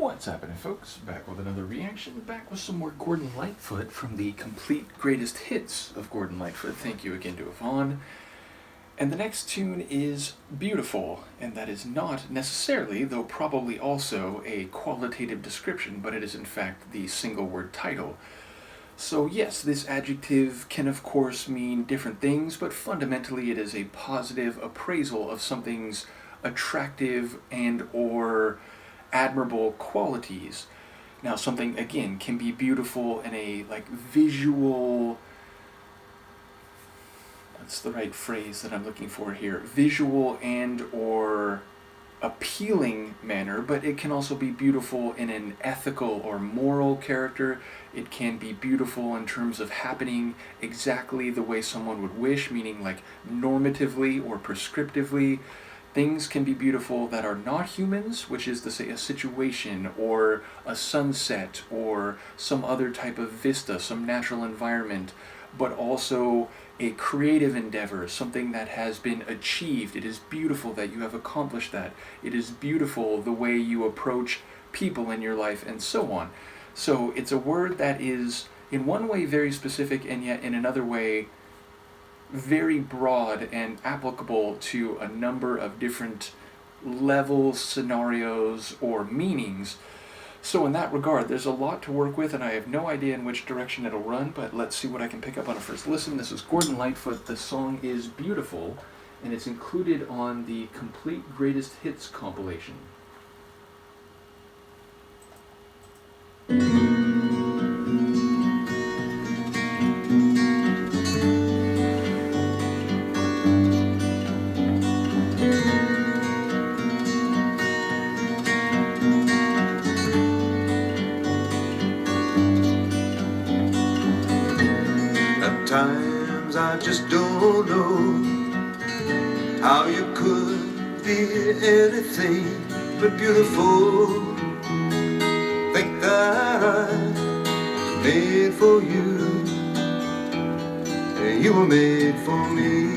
What's happening, folks? Back with another reaction, back with some more Gordon Lightfoot from the complete greatest hits of Gordon Lightfoot. Thank you again to Yvonne. And the next tune is Beautiful, and that is not necessarily, though probably also, a qualitative description, but it is in fact the single word title. So yes, this adjective can of course mean different things, but fundamentally it is a positive appraisal of something's attractive and or admirable qualities. Now something, again, can be beautiful in a visual, that's the right phrase that I'm looking for here, visual and or appealing manner, but it can also be beautiful in an ethical or moral character. It can be beautiful in terms of happening exactly the way someone would wish, meaning like normatively or prescriptively. Things can be beautiful that are not humans, which is to say a situation or a sunset or some other type of vista, some natural environment, but also a creative endeavor, something that has been achieved. It is beautiful that you have accomplished that. It is beautiful the way you approach people in your life and so on. So it's a word that is in one way very specific and yet in another way very broad and applicable to a number of different levels, scenarios, or meanings. So in that regard, there's a lot to work with, and I have no idea in which direction it'll run, but let's see what I can pick up on a first listen. This is Gordon Lightfoot. The song is Beautiful, and it's included on the Complete Greatest Hits compilation. Times I just don't know how you could be anything but beautiful. Think that I made for you, and you were made for me.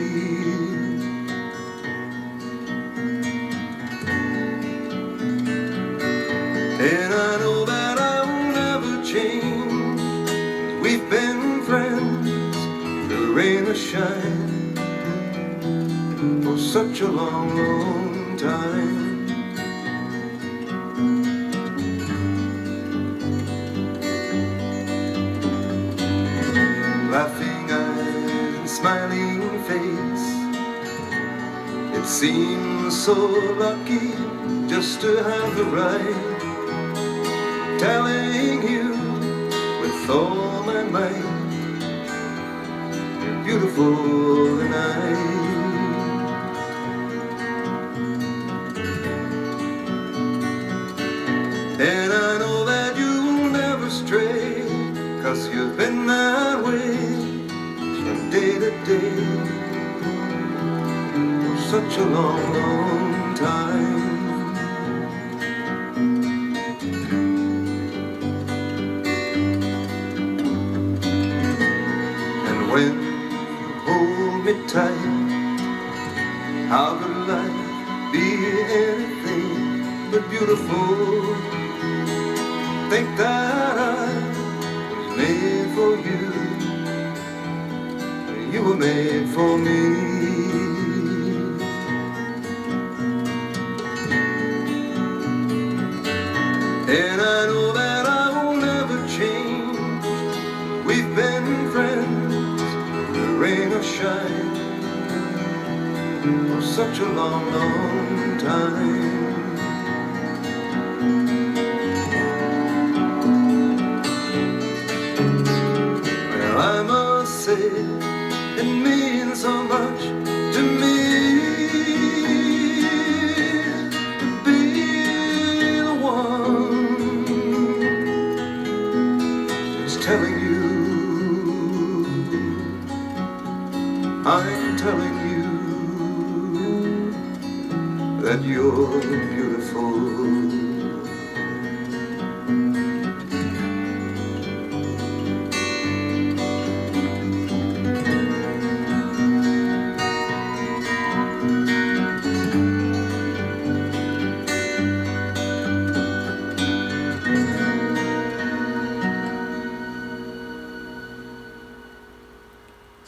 And I know that I will never change. We've been friends, rain or shine, for such a long, long time. Laughing eyes and smiling face, it seems so lucky just to have the right, telling you with all my might, beautiful tonight. And I know that you'll never stray, 'cause you've been that way from day to day for such a long, long time. And when hold me tight, how could life be anything but beautiful? Think that I was made for you, and you were made for me. And I know that I will never change. We've been friends, rain or shine, for such a long, long time. Well, I must say it means so much to me to be the one who's telling you, I'm telling you that you're beautiful.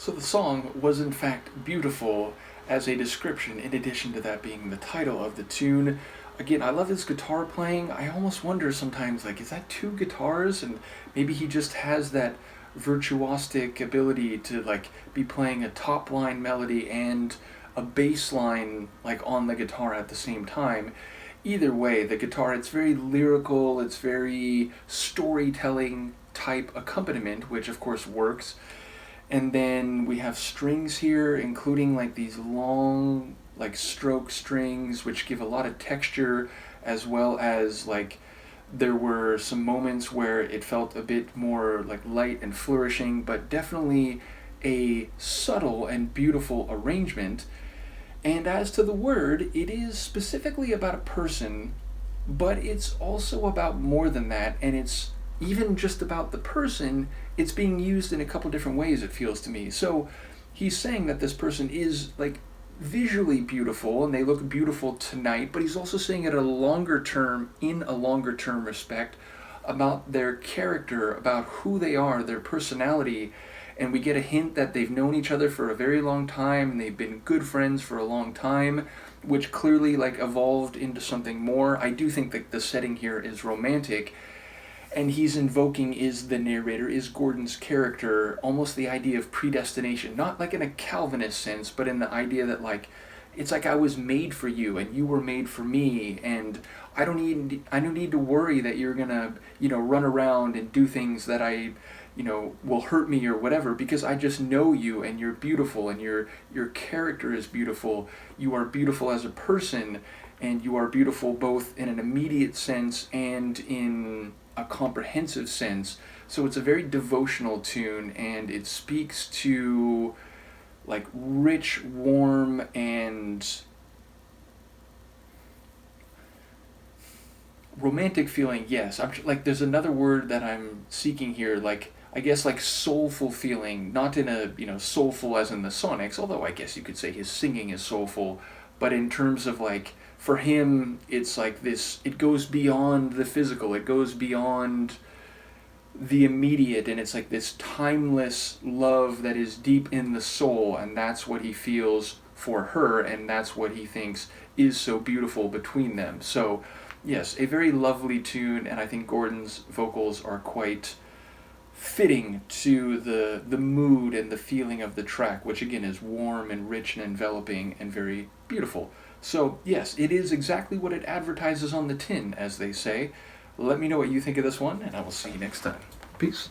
So the song was in fact beautiful as a description, in addition to that being the title of the tune. Again, I love his guitar playing. I almost wonder sometimes, like, is that two guitars? And maybe he just has that virtuosic ability to, like, be playing a top line melody and a bass line, like, on the guitar at the same time. Either way, the guitar, it's very lyrical, it's very storytelling type accompaniment, which of course works. And then we have strings here, including like these long, like stroke strings, which give a lot of texture, as well as like there were some moments where it felt a bit more like light and flourishing, but definitely a subtle and beautiful arrangement. And as to the word, it is specifically about a person, but it's also about more than that, and it's even just about the person. It's being used in a couple different ways, it feels to me. So he's saying that this person is like visually beautiful and they look beautiful tonight, but he's also saying it in a longer term respect about their character, about who they are, their personality. And we get a hint that they've known each other for a very long time and they've been good friends for a long time, which clearly like evolved into something more. I do think that the setting here is romantic, and he's invoking, is the narrator, is Gordon's character, almost the idea of predestination, not like in a Calvinist sense, but in the idea that like, it's like I was made for you and you were made for me, and I don't need to worry that you're gonna, run around and do things that I, will hurt me or whatever, because I just know you and you're beautiful and your character is beautiful. You are beautiful as a person, and you are beautiful both in an immediate sense and in a comprehensive sense. So it's a very devotional tune, and it speaks to like rich, warm, and romantic feeling. Yes, I'm like, there's another word that I'm seeking here, like I guess like soulful feeling, not in a soulful as in the Sonics, although I guess you could say his singing is soulful, but in terms of like, for him, it's like this, it goes beyond the physical, it goes beyond the immediate, and it's like this timeless love that is deep in the soul, and that's what he feels for her, and that's what he thinks is so beautiful between them. So, yes, a very lovely tune, and I think Gordon's vocals are quite fitting to the mood and the feeling of the track, which again is warm and rich and enveloping and very beautiful. So yes, it is exactly what it advertises on the tin, as they say. Let me know what you think of this one, and I will see you next time. Peace.